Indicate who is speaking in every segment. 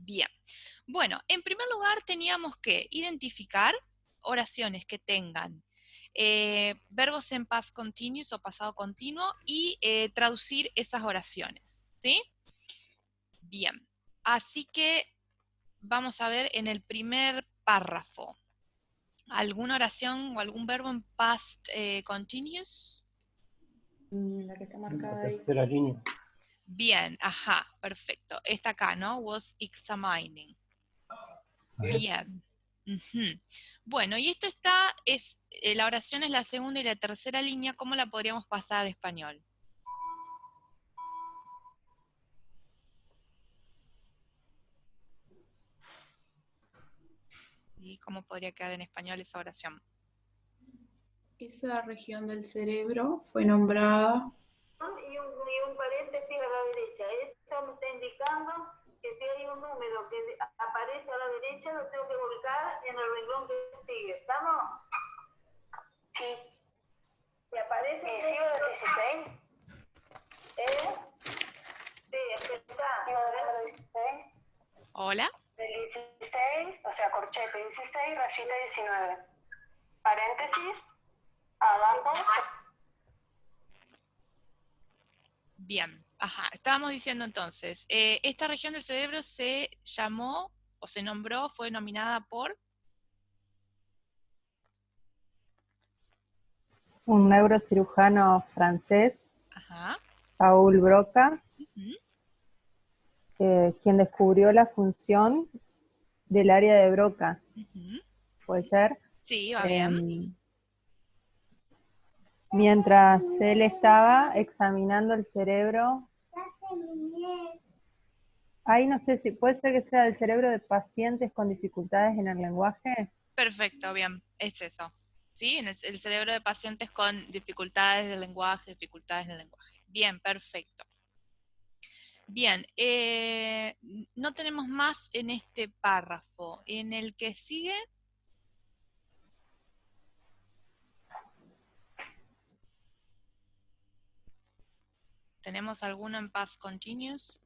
Speaker 1: Bien. Bueno, en primer lugar teníamos que identificar oraciones que tengan verbos en past continuous o pasado continuo y traducir esas oraciones, ¿sí? Bien. Así que vamos a ver en el primer párrafo. ¿Alguna oración o algún verbo en past continuous?
Speaker 2: La que está marcada
Speaker 3: La
Speaker 2: ahí.
Speaker 3: tercera línea.
Speaker 1: Bien, ajá, perfecto. Esta acá, ¿no? Was examining. Bien. Ujú. Bueno, y esto la oración es la segunda y la tercera línea, ¿cómo la podríamos pasar al español? ¿Sí? ¿Cómo podría quedar en español esa oración?
Speaker 2: Esa región del cerebro fue nombrada.
Speaker 4: Y un paréntesis a la derecha. Esto me está indicando que si hay un número que aparece a la derecha, lo tengo que volcar en el renglón que sigue. ¿Estamos? Sí. ¿Y aparece? ¿Sí o de 16? Sí, está. ¿Y de 16?
Speaker 1: ¿Hola?
Speaker 4: Del 16, o sea, corchete 16, rayita 19. Paréntesis, abajo.
Speaker 1: Bien, ajá. Estábamos diciendo entonces, esta región del cerebro se llamó o se nombró, fue denominada por...
Speaker 5: Un neurocirujano francés,
Speaker 1: Ajá.
Speaker 5: Paul Broca,
Speaker 1: Ujú.
Speaker 5: quien descubrió la función del área de Broca.
Speaker 1: Ujú.
Speaker 5: ¿Puede ser?
Speaker 1: Sí, va bien.
Speaker 5: Mientras él estaba examinando el cerebro, ahí no sé si puede ser que sea del cerebro de pacientes con dificultades en el lenguaje.
Speaker 1: Perfecto, bien, es eso. ¿Sí? En el cerebro de pacientes con dificultades del lenguaje, dificultades en el lenguaje. Bien, perfecto. Bien, no tenemos más en este párrafo. En el que sigue, ¿tenemos alguno en past continuous?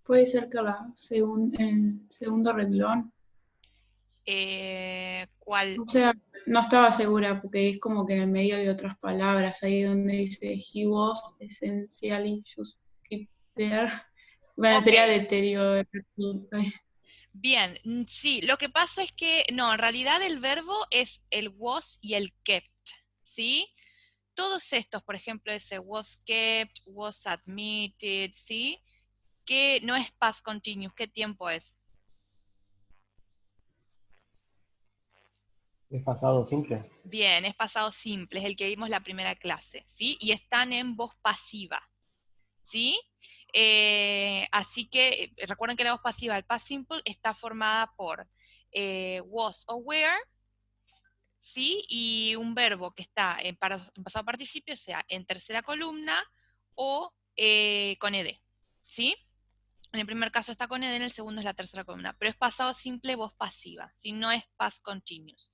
Speaker 2: Puede ser que el segundo renglón.
Speaker 1: ¿Cuál?
Speaker 2: O sea, no estaba segura porque es como que en el medio hay otras palabras, ahí donde dice he was essentially just keep there. Bueno,
Speaker 1: Ok,
Speaker 2: sería deterioro.
Speaker 1: bien, sí, lo que pasa es que, no, en realidad el verbo es el was y el kept, ¿sí? Todos estos, por ejemplo, ese was kept, was admitted, ¿sí? Que no es past continuous, ¿qué tiempo es?
Speaker 3: ¿Es pasado simple?
Speaker 1: Bien, es pasado simple, es el que vimos la primera clase, ¿sí? Y están en voz pasiva, ¿sí? Así que recuerden que la voz pasiva, el past simple, está formada por was o were, ¿sí? Y un verbo que está en pasado participio, sea en tercera columna o con ed, ¿sí? En el primer caso está con ed, en el segundo es la tercera columna, pero es pasado simple, voz pasiva, si no es past continuous.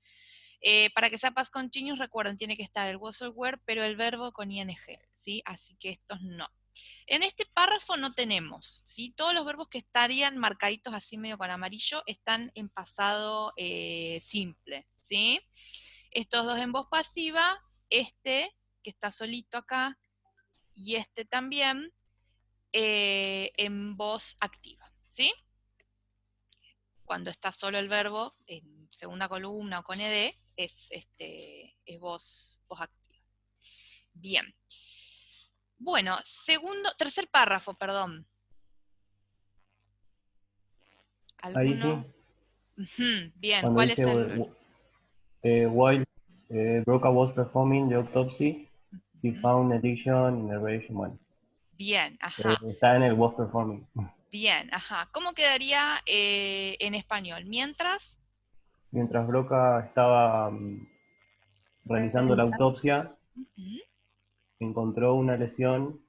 Speaker 1: Para que sea past continuous, recuerden, tiene que estar el was or were, pero el verbo con ing, ¿sí? Así que estos no. En este párrafo no tenemos, ¿sí? Todos los verbos que estarían marcaditos así medio con amarillo están en pasado simple, ¿sí? Estos dos en voz pasiva, este que está solito acá y este también en voz activa, ¿sí? Cuando está solo el verbo en segunda columna o con ed, es voz activa. Bien. Bueno, tercer párrafo, perdón.
Speaker 3: Ahí
Speaker 1: ¿Alguno?
Speaker 3: sí,
Speaker 1: Ujú, bien,
Speaker 3: cuando
Speaker 1: ¿cuál
Speaker 3: dice
Speaker 1: es el...?
Speaker 3: while Broca was performing the autopsy, he
Speaker 1: Ujú,
Speaker 3: found addiction in the relation one.
Speaker 1: bien, ajá,
Speaker 3: Está en el was performing.
Speaker 1: bien, ajá. ¿Cómo quedaría en español? Mientras,
Speaker 3: Mientras Broca estaba realizando la autopsia,
Speaker 1: ujú,
Speaker 3: encontró una lesión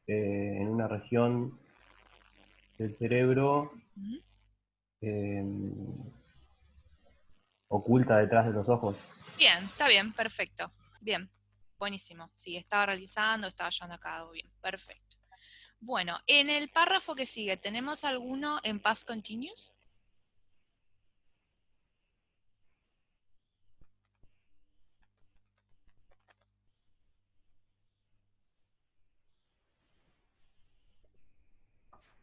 Speaker 3: en una región del cerebro
Speaker 1: ujú,
Speaker 3: eh, oculta detrás de los ojos.
Speaker 1: Bien, está bien, perfecto. Bien, buenísimo. Sí, estaba realizando, estaba llevando a cabo. Bien, perfecto. Bueno, en el párrafo que sigue, ¿tenemos alguno en past continuous?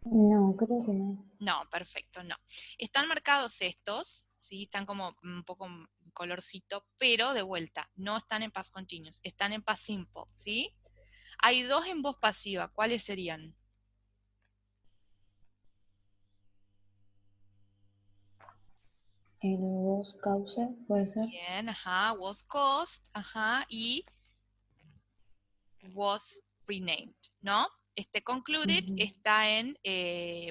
Speaker 6: No, creo que no.
Speaker 1: No, perfecto, no. Están marcados estos, ¿sí? Están como un poco colorcito, pero de vuelta, no están en past continuous, están en past simple, ¿sí? Hay dos en voz pasiva, ¿cuáles serían?
Speaker 6: El was causa, puede ser.
Speaker 1: Bien, ajá, was caused, ajá, y was renamed, ¿no? Este concluded
Speaker 6: Ujú.
Speaker 1: está en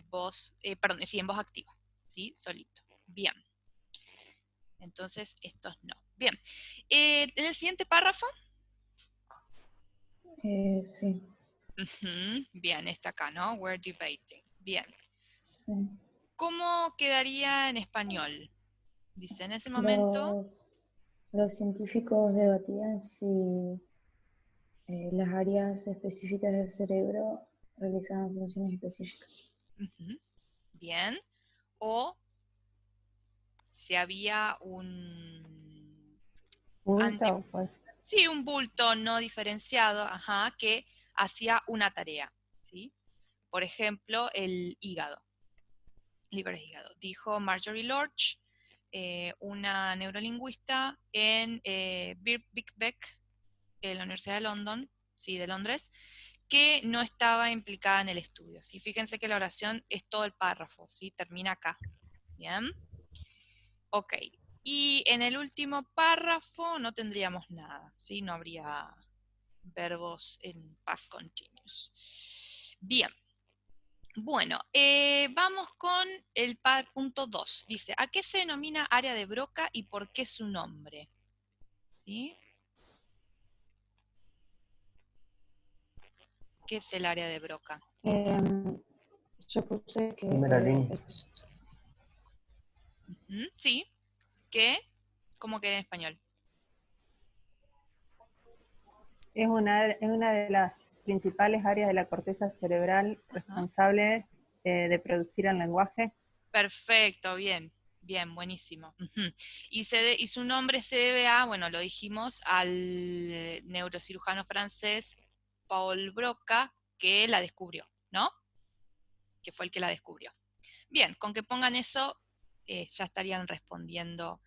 Speaker 1: voz, perdón, sí, en voz activa, ¿sí? Solito. Bien. Entonces, estos no. Bien. En el siguiente párrafo.
Speaker 6: Sí.
Speaker 1: Ujú, bien, está acá, ¿no? We're debating. Bien.
Speaker 6: Sí.
Speaker 1: ¿Cómo quedaría en español? Dice, en ese momento.
Speaker 6: Los científicos debatían si las áreas específicas del cerebro realizaban funciones específicas.
Speaker 1: Ujú, bien. O si había un
Speaker 5: Bulto, pues.
Speaker 1: sí, un bulto no diferenciado, ajá, que hacía una tarea, ¿sí? Por ejemplo, el hígado, libre hígado. Dijo Marjorie Lorch, una neurolingüista en Birkbeck, en la Universidad de London, sí, de Londres, que no estaba implicada en el estudio. ¿Sí? Fíjense que la oración es todo el párrafo, ¿sí? Termina acá. ¿Bien? Ok. Y en el último párrafo no tendríamos nada, ¿sí? No habría verbos en past continuous. Bien. Bueno, vamos con el punto 2. Dice, ¿a qué se denomina área de Broca y por qué su nombre? ¿Sí? ¿Qué es el área de Broca?
Speaker 6: Yo puse que
Speaker 3: Primera línea.
Speaker 1: Sí. ¿Qué? ¿Cómo queda en español?
Speaker 5: Es una de las principales áreas de la corteza cerebral responsable de producir el lenguaje.
Speaker 1: Perfecto, bien, bien, buenísimo. Ujú. Y su nombre se debe a, bueno, lo dijimos, al neurocirujano francés Paul Broca, que la descubrió, ¿no? Que fue el que la descubrió. Bien, con que pongan eso, ya estarían respondiendo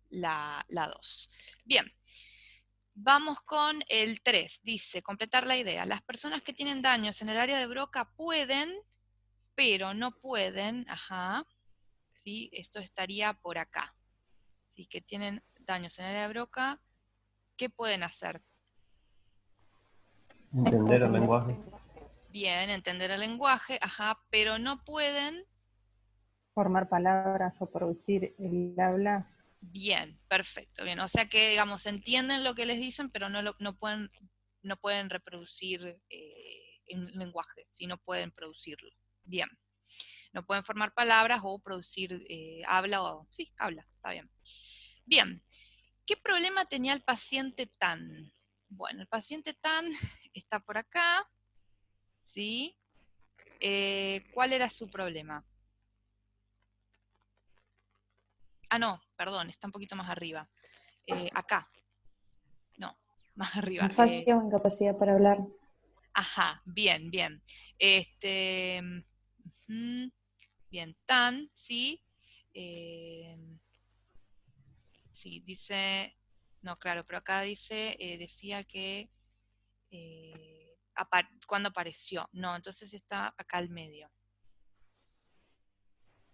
Speaker 1: la 2. Bien, vamos con el 3. Dice, completar la idea. Las personas que tienen daños en el área de Broca pueden, pero no pueden, ajá, ¿sí? Esto estaría por acá. ¿Sí? Que tienen daños en el área de Broca, ¿qué pueden hacer?
Speaker 3: Entender el lenguaje.
Speaker 1: Bien, entender el lenguaje, ajá, pero no pueden.
Speaker 5: Formar palabras o producir el habla.
Speaker 1: Bien, perfecto, bien. O sea que, digamos, entienden lo que les dicen, pero no pueden reproducir un lenguaje, si no pueden producirlo. Bien. No pueden formar palabras o producir habla o... Sí, habla, está bien. Bien. ¿Qué problema tenía el paciente Tan? Bueno, el paciente Tan está por acá, ¿sí? ¿Cuál era su problema? Ah, no, perdón, está un poquito más arriba. Acá. No, más arriba.
Speaker 6: Afasia o incapacidad para hablar.
Speaker 1: Ajá, bien, bien. Bien, Tan, ¿sí? Sí, dice... No, claro, pero acá dice, decía que... ¿cuándo apareció? No, entonces está acá al medio.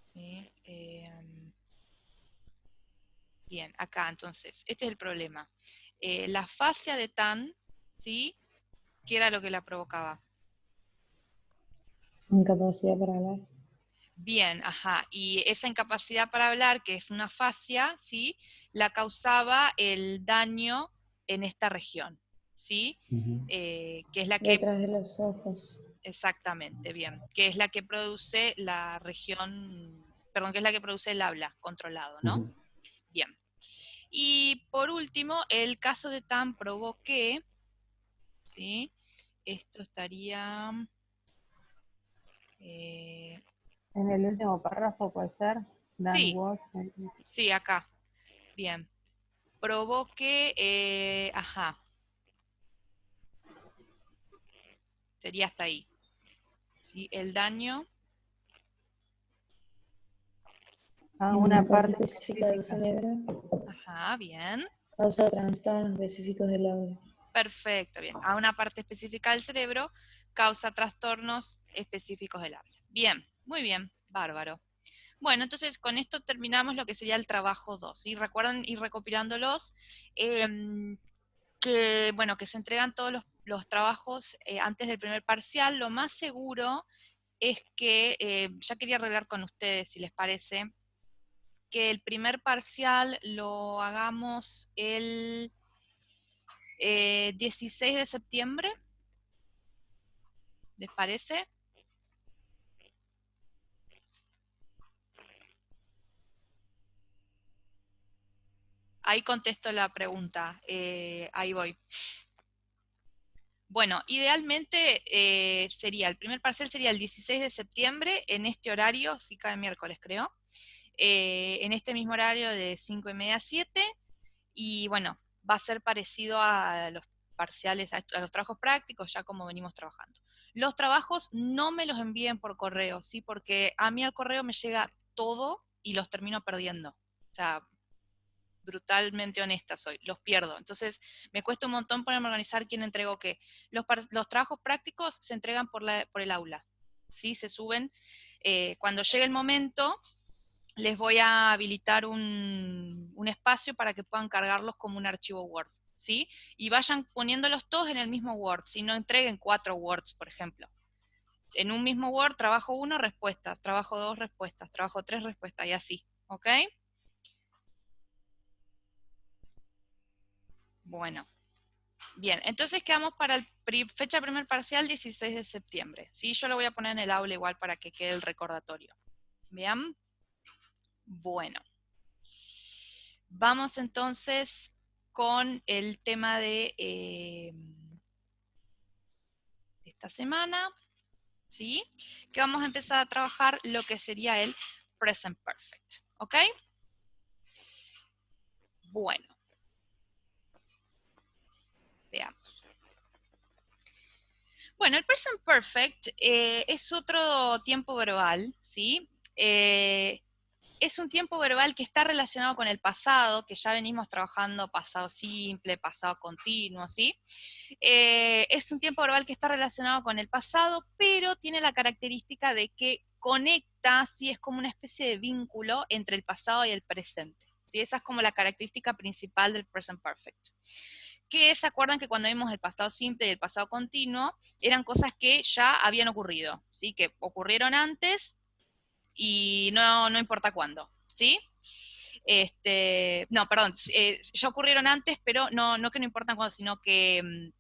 Speaker 1: ¿Sí? Bien, acá entonces, este es el problema. La fascia de Tan, ¿sí? ¿Qué era lo que la provocaba?
Speaker 6: Incapacidad para hablar.
Speaker 1: Bien, ajá. Y esa incapacidad para hablar, que es una fascia, ¿sí? La causaba el daño en esta región, ¿sí? Que es la que,
Speaker 6: Detrás de los ojos.
Speaker 1: exactamente, bien, que es la que produce la región, perdón, que es la que produce el habla controlado, ¿no?
Speaker 3: Ujú.
Speaker 1: Bien. Y por último, el caso de Tan probó que, ¿sí? Esto estaría...
Speaker 5: En el último párrafo puede ser. Dan
Speaker 1: sí,
Speaker 5: was.
Speaker 1: sí, acá. Bien. Probó que, ajá. Sería hasta ahí. ¿Sí? El daño
Speaker 5: A
Speaker 6: En
Speaker 5: una parte
Speaker 6: específica del
Speaker 5: específica.
Speaker 6: cerebro
Speaker 1: ajá, bien.
Speaker 6: causa trastornos específicos del habla.
Speaker 1: Perfecto, bien. A una parte específica del cerebro causa trastornos específicos del habla. Bien, muy bien, bárbaro. Bueno, entonces con esto terminamos lo que sería el trabajo 2. Y recuerden ir recopilándolos, que, bueno, que se entregan todos los trabajos antes del primer parcial. Lo más seguro es que, ya quería arreglar con ustedes, si les parece, que el primer parcial lo hagamos el 16 de septiembre, ¿les parece? Ahí contesto la pregunta, ahí voy. Bueno, idealmente sería, el primer parcial sería el 16 de septiembre, en este horario, sí cae miércoles creo, en este mismo horario de 5:30 a 7, y bueno, va a ser parecido a los parciales, a los trabajos prácticos, ya como venimos trabajando. Los trabajos no me los envíen por correo, ¿sí? Porque a mí al correo me llega todo y los termino perdiendo. O sea, brutalmente honesta soy, los pierdo. Entonces, me cuesta un montón ponerme a organizar quién entregó qué. Los trabajos prácticos se entregan por el aula, ¿sí? Se suben. Cuando llegue el momento, les voy a habilitar un espacio para que puedan cargarlos como un archivo Word, ¿sí? Y vayan poniéndolos todos en el mismo Word, si no entreguen 4 Words, por ejemplo. En un mismo Word, trabajo 1, respuestas, trabajo 2, respuestas, trabajo 3, respuestas, y así, ¿ok? Bueno, bien, entonces quedamos para el fecha primer parcial 16 de septiembre, ¿sí? Yo lo voy a poner en el aula igual para que quede el recordatorio. ¿Bien? Bueno. Vamos entonces con el tema de esta semana, ¿sí? Que vamos a empezar a trabajar lo que sería el present perfect, ¿ok? Bueno, veamos. Bueno, el present perfect es otro tiempo verbal, ¿sí? Es un tiempo verbal que está relacionado con el pasado, que ya venimos trabajando pasado simple, pasado continuo, ¿sí? Es un tiempo verbal que está relacionado con el pasado, pero tiene la característica de que conecta, ¿sí? Es como una especie de vínculo entre el pasado y el presente, ¿sí? Esa es como la característica principal del present perfect. Que se acuerdan que cuando vimos el pasado simple y el pasado continuo, eran cosas que ya habían ocurrido, ¿sí? Que ocurrieron antes y no importa cuándo, ¿sí? No, perdón, ya ocurrieron antes, pero no que no importan cuándo, sino que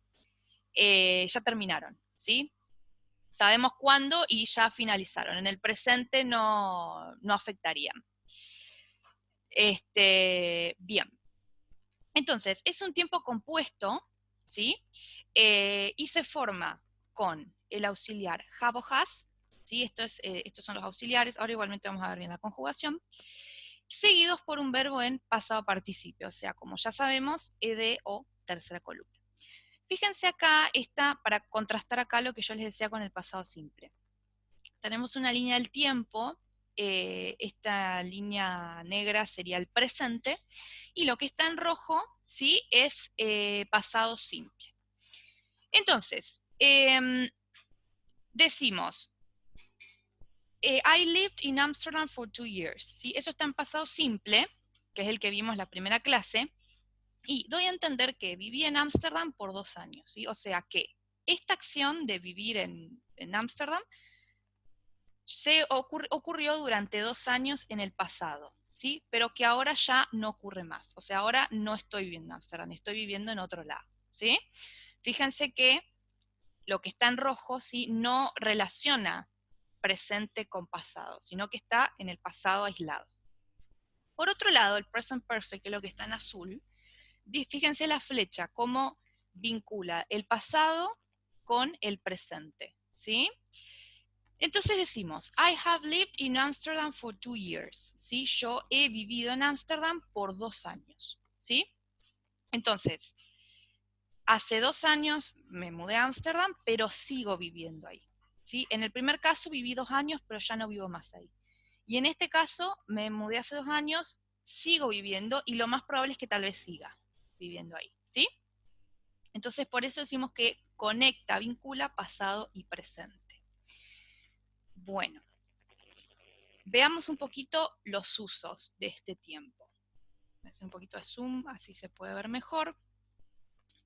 Speaker 1: ya terminaron, ¿sí? Sabemos cuándo y ya finalizaron. En el presente no afectarían. Bien. Entonces, es un tiempo compuesto, ¿sí? Y se forma con el auxiliar have o has, ¿sí? Estos son los auxiliares, ahora igualmente vamos a ver bien la conjugación, seguidos por un verbo en pasado participio, o sea, como ya sabemos, ed o tercera columna. Fíjense acá, para contrastar acá lo que yo les decía con el pasado simple. Tenemos una línea del tiempo, esta línea negra sería el presente, y lo que está en rojo, ¿sí? Es pasado simple. Entonces, decimos, I lived in Amsterdam for 2 years, ¿sí? Eso está en pasado simple, que es el que vimos la primera clase, y doy a entender que viví en Ámsterdam por 2 años, ¿sí? O sea que esta acción de vivir en Ámsterdam ocurrió durante 2 años en el pasado, ¿sí? Pero que ahora ya no ocurre más. O sea, ahora no estoy viviendo en Ámsterdam, estoy viviendo en otro lado, ¿sí? Fíjense que lo que está en rojo, ¿sí? No relaciona presente con pasado, sino que está en el pasado aislado. Por otro lado, el present perfect, que es lo que está en azul, fíjense la flecha, cómo vincula el pasado con el presente, ¿sí? Entonces decimos, I have lived in Amsterdam for 2 years, ¿sí? Yo he vivido en Ámsterdam por 2 años, ¿sí? Entonces, hace 2 años me mudé a Ámsterdam, pero sigo viviendo ahí, ¿sí? En el primer caso viví 2 años, pero ya no vivo más ahí. Y en este caso, me mudé hace 2 años, sigo viviendo, y lo más probable es que tal vez siga viviendo ahí, ¿sí? Entonces, por eso decimos que conecta, vincula pasado y presente. Bueno, veamos un poquito los usos de este tiempo. Voy a hacer un poquito de zoom, así se puede ver mejor.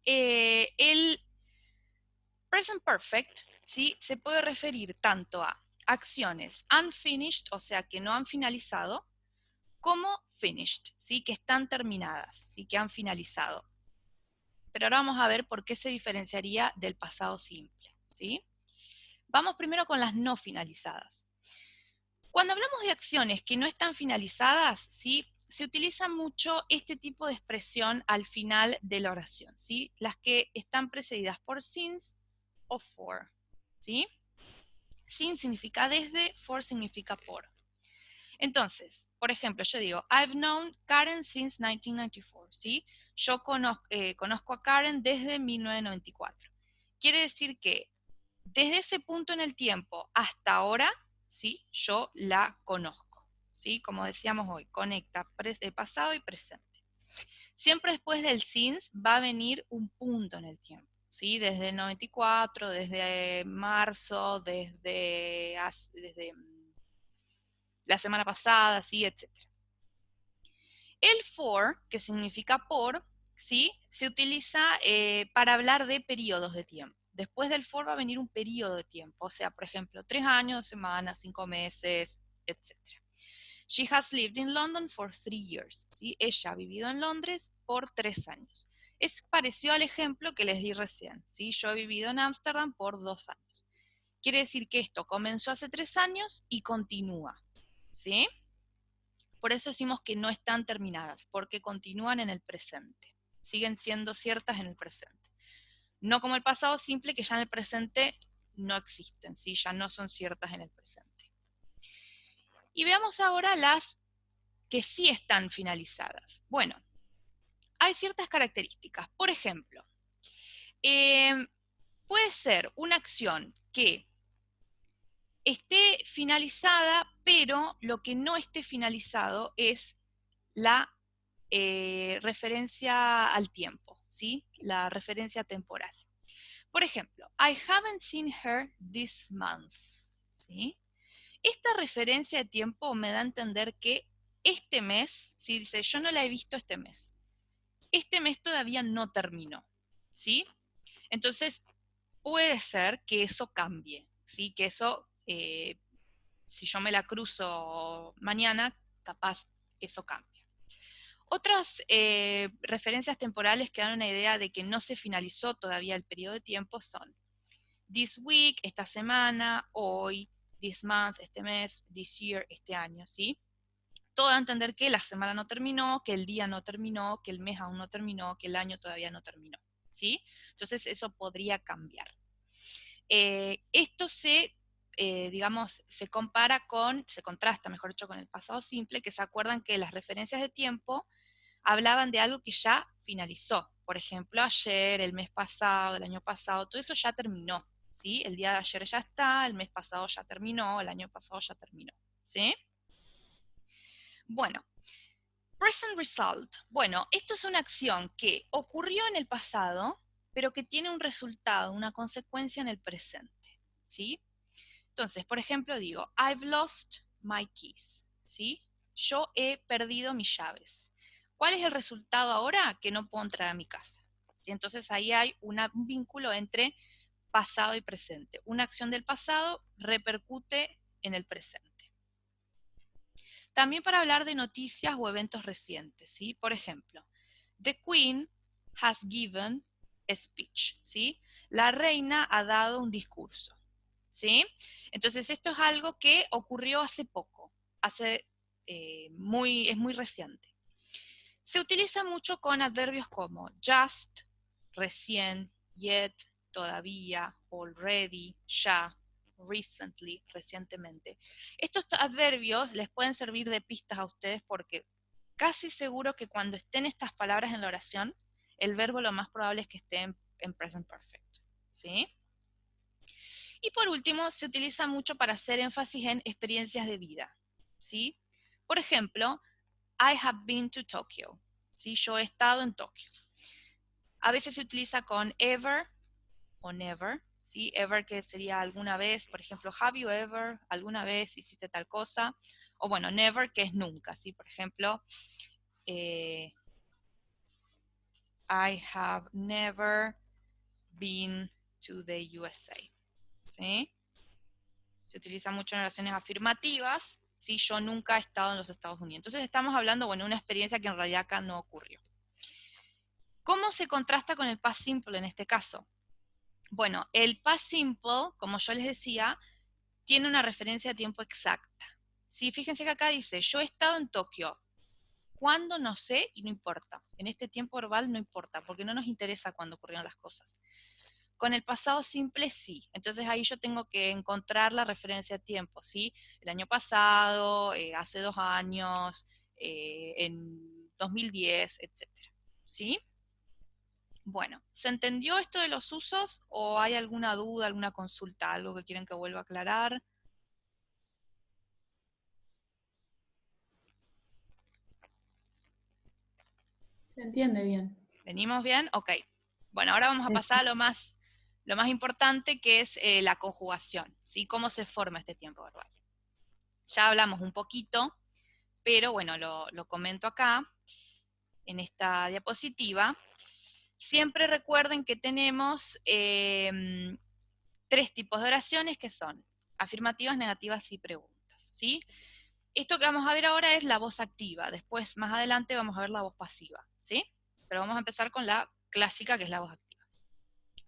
Speaker 1: El present perfect, ¿sí? Se puede referir tanto a acciones unfinished, o sea, que no han finalizado, como finished, ¿sí? Que están terminadas, ¿sí? Que han finalizado. Pero ahora vamos a ver por qué se diferenciaría del pasado simple, ¿sí? Vamos primero con las no finalizadas. Cuando hablamos de acciones que no están finalizadas, ¿sí? Se utiliza mucho este tipo de expresión al final de la oración, ¿sí? Las que están precedidas por since o for, ¿sí? Since significa desde, for significa por. Entonces, por ejemplo, yo digo, I've known Karen since 1994, ¿sí? Yo conozco a Karen desde 1994. Quiere decir que desde ese punto en el tiempo hasta ahora, ¿sí? Yo la conozco, ¿sí? Como decíamos hoy, conecta pasado y presente. Siempre después del since va a venir un punto en el tiempo, ¿sí? Desde el 94, desde marzo, desde la semana pasada, ¿sí? Etc. El for, que significa por, ¿sí? Se utiliza para hablar de periodos de tiempo. Después del for va a venir un periodo de tiempo, o sea, por ejemplo, 3 años, 2 semanas, 5 meses, etc. She has lived in London for 3 years. ¿Sí? Ella ha vivido en Londres por 3 años. Es parecido al ejemplo que les di recién, ¿sí? Yo he vivido en Ámsterdam por 2 años. Quiere decir que esto comenzó hace 3 años y continúa, ¿sí? Por eso decimos que no están terminadas, porque continúan en el presente. Siguen siendo ciertas en el presente. No como el pasado simple, que ya en el presente no existen, ¿sí? Ya no son ciertas en el presente. Y veamos ahora las que sí están finalizadas. Bueno, hay ciertas características. Por ejemplo, puede ser una acción que esté finalizada, pero lo que no esté finalizado es la referencia al tiempo, ¿sí? La referencia temporal. Por ejemplo, I haven't seen her this month, ¿sí? Esta referencia de tiempo me da a entender que este mes, ¿sí? Dice, yo no la he visto este mes. Este mes todavía no terminó, ¿sí? Entonces, puede ser que eso cambie, ¿sí? Que eso, si yo me la cruzo mañana, capaz eso cambia. Otras referencias temporales que dan una idea de que no se finalizó todavía el periodo de tiempo son this week, esta semana, hoy, this month, este mes, this year, este año, ¿sí? Todo da a entender que la semana no terminó, que el día no terminó, que el mes aún no terminó, que el año todavía no terminó, ¿sí? Entonces eso podría cambiar. Esto digamos, se contrasta, mejor dicho, con el pasado simple, que se acuerdan que las referencias de tiempo hablaban de algo que ya finalizó. Por ejemplo, ayer, el mes pasado, el año pasado, todo eso ya terminó, ¿sí? El día de ayer ya está, el mes pasado ya terminó, el año pasado ya terminó, ¿sí? Bueno, present result. Bueno, esto es una acción que ocurrió en el pasado, pero que tiene un resultado, una consecuencia en el presente, ¿sí? Entonces, por ejemplo, digo, I've lost my keys, ¿sí? Yo he perdido mis llaves. ¿Cuál es el resultado ahora? Que no puedo entrar a mi casa, ¿sí? Entonces ahí hay un vínculo entre pasado y presente. Una acción del pasado repercute en el presente. También para hablar de noticias o eventos recientes, ¿sí? Por ejemplo, the Queen has given a speech, ¿sí? La reina ha dado un discurso, ¿sí? Entonces esto es algo que ocurrió hace poco, hace es muy reciente. Se utiliza mucho con adverbios como just, recién, yet, todavía, already, ya, recently, recientemente. Estos adverbios les pueden servir de pistas a ustedes porque casi seguro que cuando estén estas palabras en la oración, el verbo lo más probable es que esté en present perfect, ¿sí? Y por último, se utiliza mucho para hacer énfasis en experiencias de vida, ¿sí? Por ejemplo, I have been to Tokyo, ¿sí? Yo he estado en Tokio. A veces se utiliza con ever o never, ¿sí? Ever que sería alguna vez, por ejemplo, have you ever, alguna vez hiciste tal cosa, o bueno, never que es nunca, ¿sí? Por ejemplo, I have never been to the USA, ¿sí? Se utiliza mucho en oraciones afirmativas, ¿sí? Yo nunca he estado en los Estados Unidos. Entonces estamos hablando, bueno, de una experiencia que en realidad acá no ocurrió. ¿Cómo se contrasta con el past simple en este caso? Bueno, el past simple, como yo les decía, tiene una referencia a tiempo exacta. ¿Sí? Fíjense que acá dice, yo he estado en Tokio. ¿Cuándo? No sé y no importa. En este tiempo verbal no importa, porque no nos interesa cuándo ocurrieron las cosas. Con el pasado simple sí. Entonces ahí yo tengo que encontrar la referencia a tiempo, ¿sí? El año pasado, hace 2 años, en 2010, etcétera, ¿sí? Bueno, ¿se entendió esto de los usos o hay alguna duda, alguna consulta, algo que quieren que vuelva a aclarar?
Speaker 2: Se entiende bien.
Speaker 1: ¿Venimos bien? Ok. Bueno, ahora vamos a pasar a lo más importante, que es la conjugación, ¿sí? ¿Cómo se forma este tiempo verbal? Ya hablamos un poquito, pero bueno, lo comento acá, en esta diapositiva. Siempre recuerden que tenemos 3 tipos de oraciones que son afirmativas, negativas y preguntas, ¿sí? Esto que vamos a ver ahora es la voz activa, después más adelante vamos a ver la voz pasiva, ¿sí? Pero vamos a empezar con la clásica, que es la voz activa.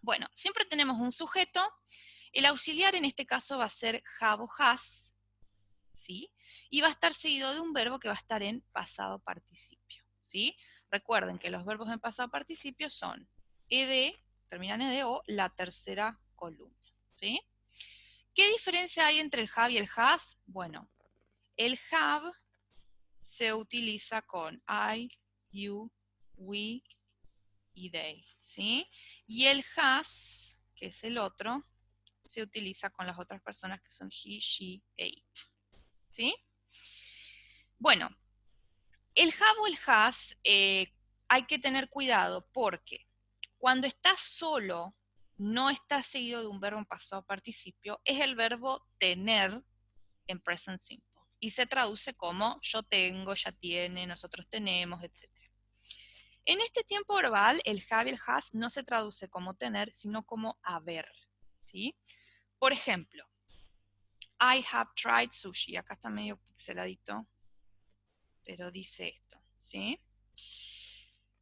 Speaker 1: Bueno, siempre tenemos un sujeto, el auxiliar en este caso va a ser have o has, ¿sí? Y va a estar seguido de un verbo que va a estar en pasado participio, ¿sí? Recuerden que los verbos en pasado participio son ed, terminan ed o la tercera columna, ¿sí? ¿Qué diferencia hay entre el have y el has? Bueno, el have se utiliza con I, you, we y they, ¿sí? Y el has, que es el otro, se utiliza con las otras personas que son he, she, it, ¿sí? Bueno, el have o el has hay que tener cuidado porque cuando está solo, no está seguido de un verbo en pasado participio, es el verbo tener en present simple. Y se traduce como yo tengo, ella tiene, nosotros tenemos, etc. En este tiempo verbal, el have y el has no se traduce como tener, sino como haber, ¿sí? Por ejemplo, I have tried sushi. Acá está medio pixeladito, pero dice esto, ¿sí?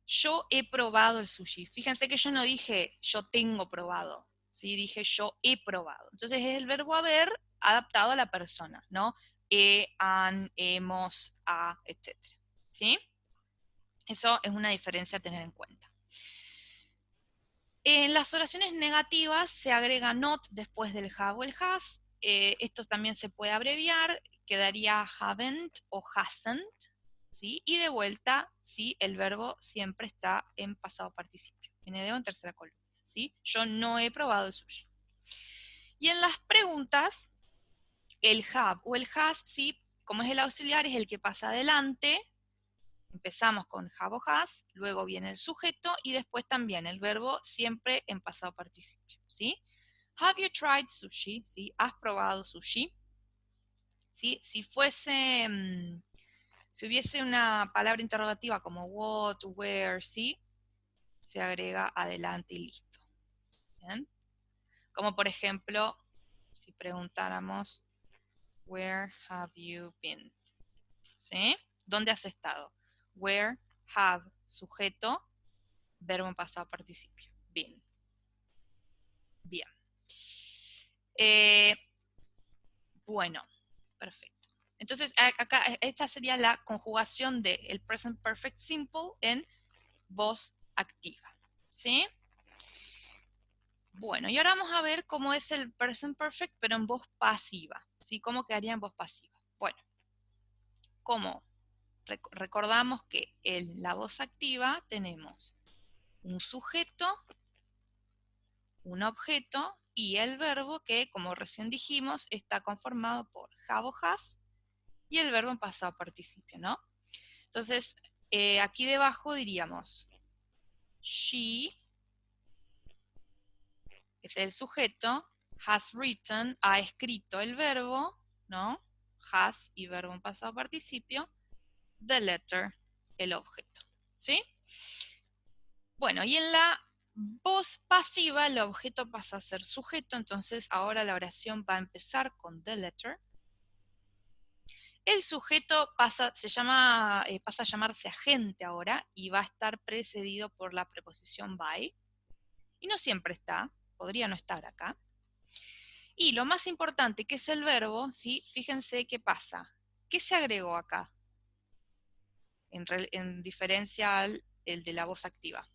Speaker 1: Yo he probado el sushi. Fíjense que yo no dije yo tengo probado, ¿sí? Dije yo he probado. Entonces es el verbo haber adaptado a la persona, ¿no? Han, hemos, a, etc. ¿Sí? Eso es una diferencia a tener en cuenta. En las oraciones negativas se agrega not después del have o el has. Esto también se puede abreviar, quedaría haven't o hasn't, ¿sí? Y de vuelta, ¿sí? El verbo siempre está en pasado participio, en ed o en tercera columna, ¿sí? Yo no he probado el sushi. Y en las preguntas, el have o el has, ¿sí? Como es el auxiliar, es el que pasa adelante. Empezamos con have o has, luego viene el sujeto y después también el verbo siempre en pasado participio, ¿sí? Have you tried sushi? ¿Sí? ¿Has probado sushi? ¿Sí? Si hubiese una palabra interrogativa como what, where, ¿sí? Se agrega adelante y listo. ¿Bien? Como por ejemplo, si preguntáramos, where have you been? ¿Sí? ¿Dónde has estado? Where have, sujeto, verbo en pasado participio. Been. Bien. Bueno, perfecto. Entonces, acá, esta sería la conjugación del present perfect simple en voz activa, ¿sí? Bueno, y ahora vamos a ver cómo es el present perfect, pero en voz pasiva, ¿sí? ¿Cómo quedaría en voz pasiva? Bueno, ¿cómo? Recordamos que en la voz activa tenemos un sujeto, un objeto y el verbo que, como recién dijimos, está conformado por have o has y el verbo en pasado participio, ¿no? Entonces, aquí debajo diríamos she, que es el sujeto, has written, ha escrito el verbo, ¿no? Has y verbo en pasado participio, the letter, el objeto, ¿sí? Bueno, y en la voz pasiva el objeto pasa a ser sujeto, entonces ahora la oración va a empezar con the letter. El sujeto pasa a llamarse agente ahora y va a estar precedido por la preposición by. Y no siempre está, podría no estar acá. Y lo más importante, que es el verbo, ¿sí? Fíjense qué pasa. ¿Qué se agregó acá? En diferencia al el de la voz activa.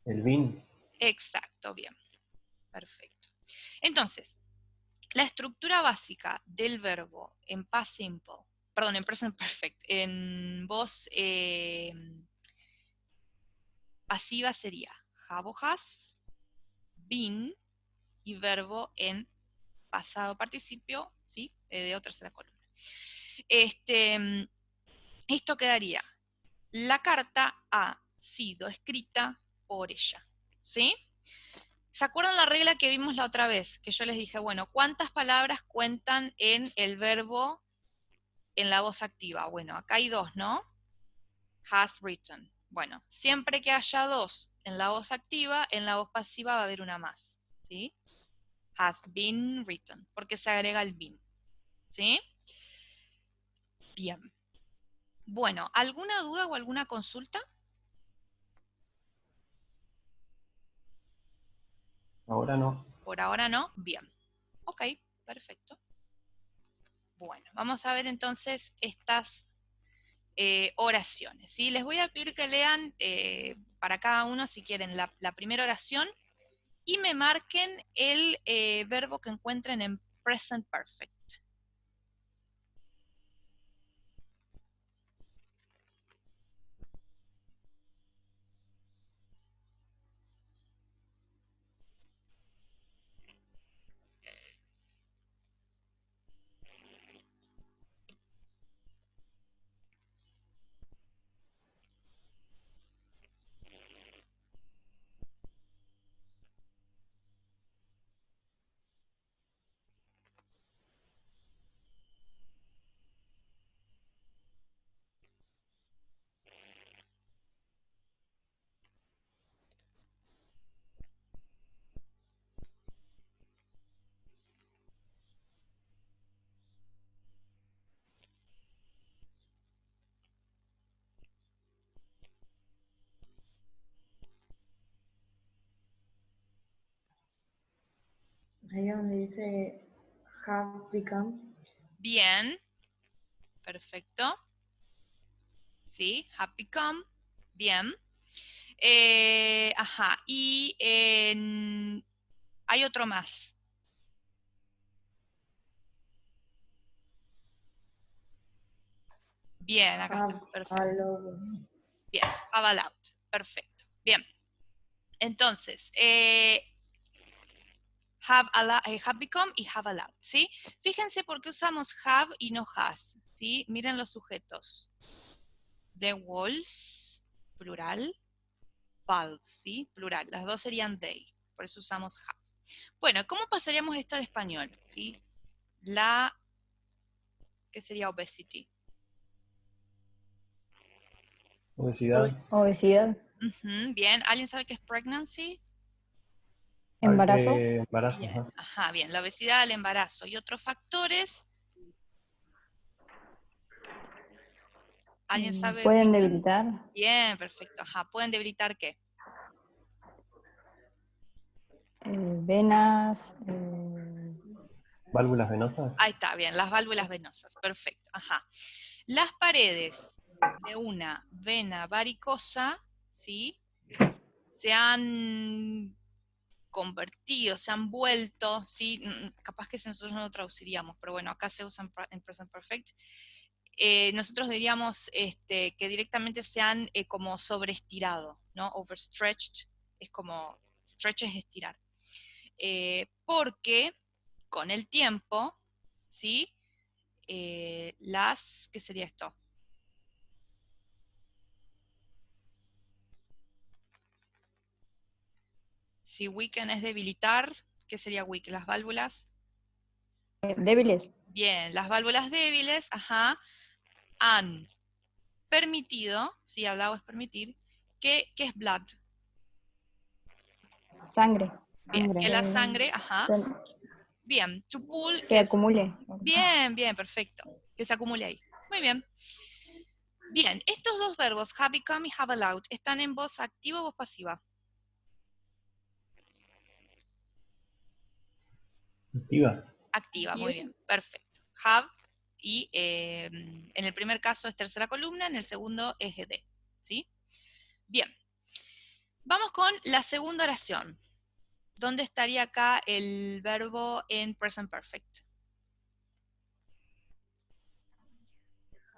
Speaker 3: El bin.
Speaker 1: Exacto, bien. Perfecto. Entonces, la estructura básica del verbo en past simple, perdón, en present perfect, en voz pasiva sería have o has, been y verbo en pasado participio, ¿sí? De o tercera columna. Esto quedaría, la carta ha sido escrita por ella, ¿sí? ¿Se acuerdan la regla que vimos la otra vez? Que yo les dije, bueno, ¿cuántas palabras cuentan en el verbo en la voz activa? Bueno, acá hay dos, ¿no? Has written. Bueno, siempre que haya dos en la voz activa, en la voz pasiva va a haber una más, ¿sí? Has been written, porque se agrega el been, ¿sí? Bien. Bueno, ¿alguna duda o alguna consulta?
Speaker 3: Ahora no.
Speaker 1: Por ahora no. Bien. Ok, perfecto. Bueno, vamos a ver entonces estas oraciones, ¿sí? Les voy a pedir que lean para cada uno, si quieren, la primera oración y me marquen el verbo que encuentren en present perfect.
Speaker 6: Ahí donde dice have become.
Speaker 1: Bien, perfecto. ¿Sí? Have become. Bien. Ajá, y hay otro más. Bien, acá está, perfecto. Bien, have allowed, perfecto. Bien, entonces, have become y have allowed, ¿sí? Fíjense por qué usamos have y no has, ¿sí? Miren los sujetos. The walls, plural, valves, ¿sí? Plural, las dos serían they, por eso usamos have. Bueno, ¿cómo pasaríamos esto al español? ¿Sí? ¿Qué sería obesity?
Speaker 3: Obesidad.
Speaker 6: Obesidad.
Speaker 1: Bien, ¿alguien sabe qué es pregnancy?
Speaker 6: Embarazo.
Speaker 3: Embarazo.
Speaker 1: Bien,
Speaker 3: Ajá.
Speaker 1: ajá, bien, la obesidad, el embarazo y otros factores. ¿Alguien sabe?
Speaker 6: Pueden debilitar.
Speaker 1: Bien, perfecto, ajá, ¿pueden debilitar qué?
Speaker 6: Venas.
Speaker 3: ¿Válvulas venosas?
Speaker 1: Ahí está, bien, las válvulas venosas, perfecto, ajá. Las paredes de una vena varicosa, ¿sí? Se han convertido, se han vuelto, ¿sí? Capaz que si nosotros no lo traduciríamos, pero bueno, acá se usa en Present Perfect. Nosotros diríamos que directamente se han como sobreestirado, ¿no? Overstretched, es como, stretch es estirar. Porque con el tiempo, ¿sí? ¿Qué sería esto? Si weaken es debilitar, ¿qué sería weak? Las válvulas.
Speaker 6: Débiles.
Speaker 1: Bien, las válvulas débiles, ajá, han permitido, si hablado es permitir, ¿qué es blood?
Speaker 6: Sangre.
Speaker 1: Bien, que la
Speaker 6: Eh,
Speaker 1: sangre, ajá,
Speaker 6: se
Speaker 1: bien, to pull,
Speaker 6: se
Speaker 1: que es,
Speaker 6: acumule.
Speaker 1: bien, perfecto, que se acumule ahí. Muy bien. Bien, estos dos verbos, have become y have allowed, ¿están en voz activa o voz pasiva?
Speaker 3: Activa.
Speaker 1: Activa, muy bien, perfecto. Have, y en el primer caso es tercera columna, en el segundo es ed, ¿sí? Bien, vamos con la segunda oración. ¿Dónde estaría acá el verbo en present perfect?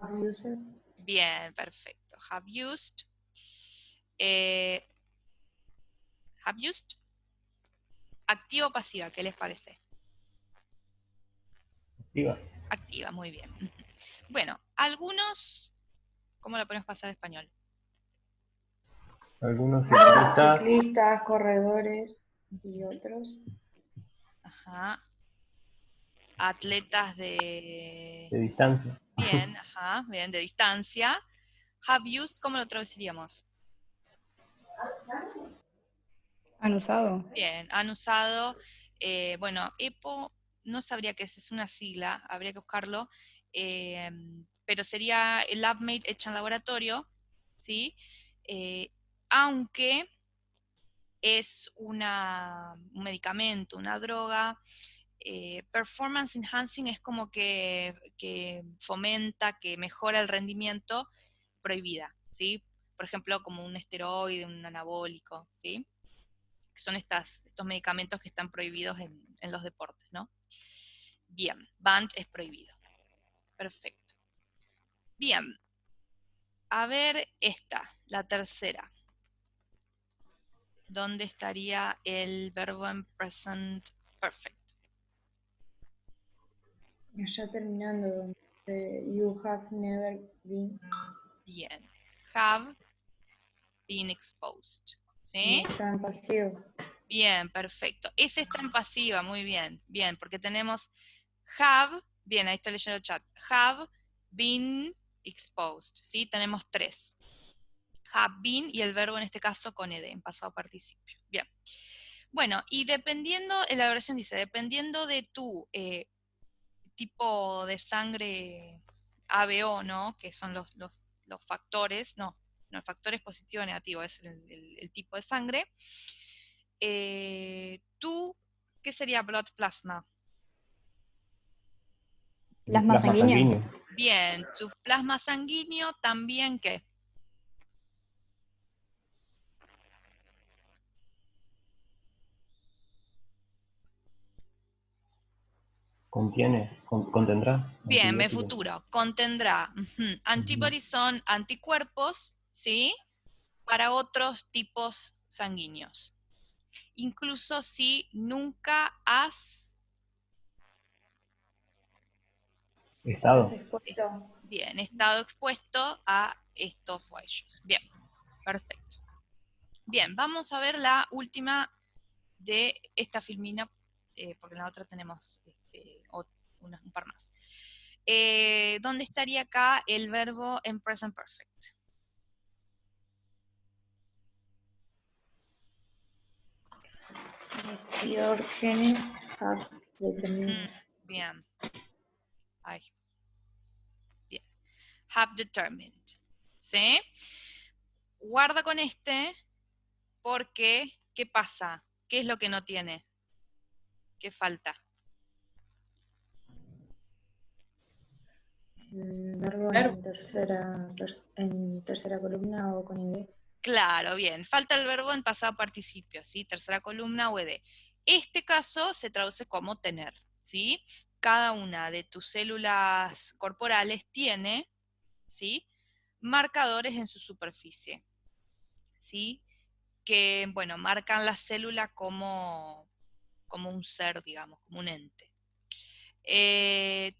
Speaker 6: Have used.
Speaker 1: Bien, perfecto. Have used. Eh, have used. Activa o pasiva, ¿qué les parece?
Speaker 3: Activa.
Speaker 1: Activa, muy bien. Bueno, algunos, ¿cómo lo podemos pasar al español?
Speaker 3: Algunos ciclistas
Speaker 6: Ciclistas, corredores y otros.
Speaker 1: Ajá. Atletas de...
Speaker 3: de distancia.
Speaker 1: Bien, ajá, bien, de distancia. Have used, ¿cómo lo traduciríamos?
Speaker 6: Han usado.
Speaker 1: Bien, han usado, bueno, EPO, no sabría qué es una sigla, habría que buscarlo, pero sería el LabMate hecho en laboratorio, ¿sí? Aunque es un medicamento, una droga, performance enhancing es como que fomenta, que mejora el rendimiento, prohibida, ¿sí? Por ejemplo, como un esteroide, un anabólico, ¿sí? Que son estos medicamentos que están prohibidos en los deportes, ¿no? Bien, banned es prohibido. Perfecto. Bien, a ver esta, la tercera. ¿Dónde estaría el verbo en present perfect?
Speaker 6: Ya terminando. You have never been.
Speaker 1: Bien, have been exposed, ¿sí?
Speaker 6: Está en pasivo.
Speaker 1: Bien, perfecto. Ese está en pasiva, muy bien. Bien, porque tenemos have, bien, ahí está leyendo el chat. Have been exposed, ¿sí? Tenemos tres. Have been y el verbo en este caso con ed, en pasado participio. Bien. Bueno, y dependiendo, en la oración dice, dependiendo de tu tipo de sangre ABO, ¿no? Que son los factores, no, el factor es positivo o negativo, es el tipo de sangre. ¿Tú qué sería blood plasma?
Speaker 6: Plasma sanguíneo.
Speaker 1: Bien, tu plasma sanguíneo también, ¿qué?
Speaker 3: Contendrá.
Speaker 1: Bien, me
Speaker 3: Antibióticos.
Speaker 1: futuro, contendrá. Antibodies son anticuerpos, ¿sí? Para otros tipos sanguíneos. Incluso si nunca has
Speaker 3: Estado.
Speaker 1: estado expuesto a estos huellos. Bien, perfecto. Bien, vamos a ver la última de esta filmina, porque en la otra tenemos un par más. ¿Dónde estaría acá el verbo en present perfect?
Speaker 6: Diógenes have determined.
Speaker 1: Bien. Ay. Bien. Have determined. ¿Sí? Guarda con este porque, ¿qué pasa? ¿Qué es lo que no tiene? ¿Qué falta?
Speaker 6: Verbo en tercera columna o con id.
Speaker 1: Claro, bien. Falta el verbo en pasado participio, ¿sí? Tercera columna o ed. Este caso se traduce como tener, ¿sí? Cada una de tus células corporales tiene, ¿sí?, marcadores en su superficie, ¿sí? Que, bueno, marcan la célula como un ser, digamos, como un ente.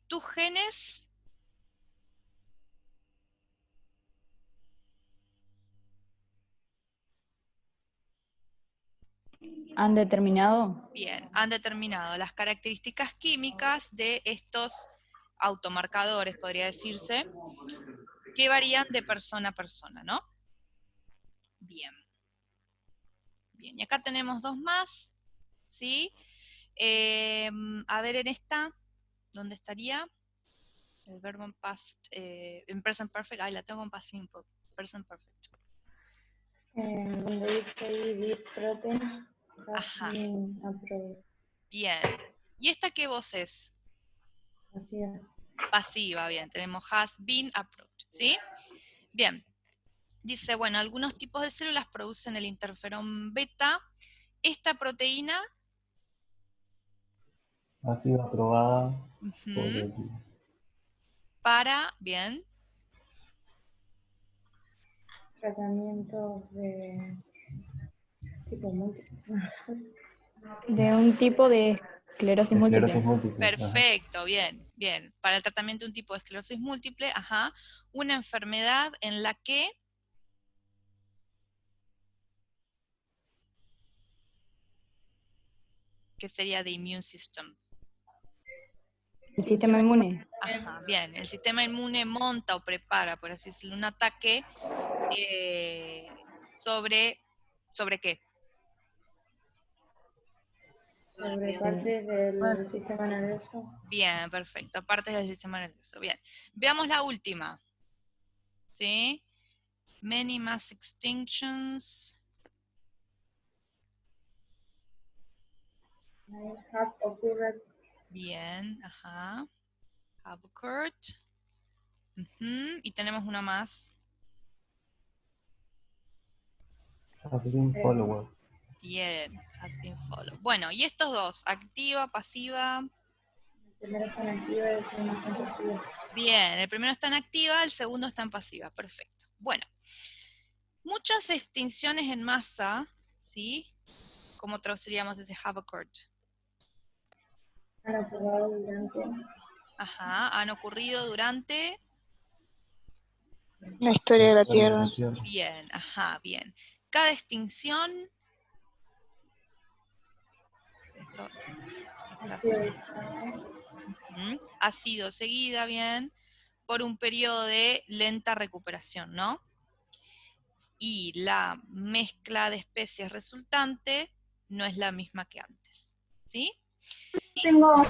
Speaker 1: Tus genes...
Speaker 6: ¿Han determinado?
Speaker 1: Bien, han determinado las características químicas de estos automarcadores, podría decirse, que varían de persona a persona, ¿no? Bien. Bien, y acá tenemos dos más, ¿sí? A ver, en esta, ¿dónde estaría? El verbo en past, en present perfect, ahí la tengo en past simple, present perfect.
Speaker 6: Donde dice ahí, this protein has
Speaker 1: Ajá.
Speaker 6: been approved.
Speaker 1: Bien. ¿Y esta qué voz es?
Speaker 6: Así es.
Speaker 1: Pasiva, bien. Tenemos has been approved, ¿sí? Bien. Dice, bueno, algunos tipos de células producen el interferón beta. Esta proteína...
Speaker 3: Ha sido aprobada por
Speaker 1: Ujú,
Speaker 3: el...
Speaker 1: para, bien,
Speaker 6: Tratamientos de tipo múltiple. De un tipo de esclerosis
Speaker 3: Esclerosis
Speaker 6: múltiple.
Speaker 3: múltiple. Ajá.
Speaker 1: perfecto, bien, bien. Para el tratamiento de un tipo de esclerosis múltiple, ajá, una enfermedad en la que... ¿Qué sería de immune system?
Speaker 6: El sistema inmune.
Speaker 1: Ajá, bien. El sistema inmune monta o prepara, por así decirlo, un ataque sobre... ¿Sobre qué?
Speaker 6: Sobre partes del sistema nervioso.
Speaker 1: Bien, perfecto. Partes del sistema nervioso. Bien. Veamos la última. ¿Sí? Many mass extinctions.
Speaker 6: Have occurred.
Speaker 1: Bien, ajá. Have occurred. Ujú, y tenemos una más.
Speaker 3: Has been followed.
Speaker 1: Bien, has been followed. Bueno, y estos dos, activa, pasiva.
Speaker 6: El primero está en activa y el segundo está en pasiva.
Speaker 1: Bien, el primero está en activa, el segundo está en pasiva. Perfecto. Bueno, muchas extinciones en masa, ¿sí? ¿Cómo traduciríamos ese have occurred?
Speaker 6: Han aprobado durante
Speaker 1: Ajá, han ocurrido durante...
Speaker 6: la historia de la Tierra.
Speaker 1: Bien, ajá, bien. Cada extinción... Esto ha sido seguida, bien, por un periodo de lenta recuperación, ¿no? Y la mezcla de especies resultante no es la misma que antes, ¿sí?
Speaker 2: Tengo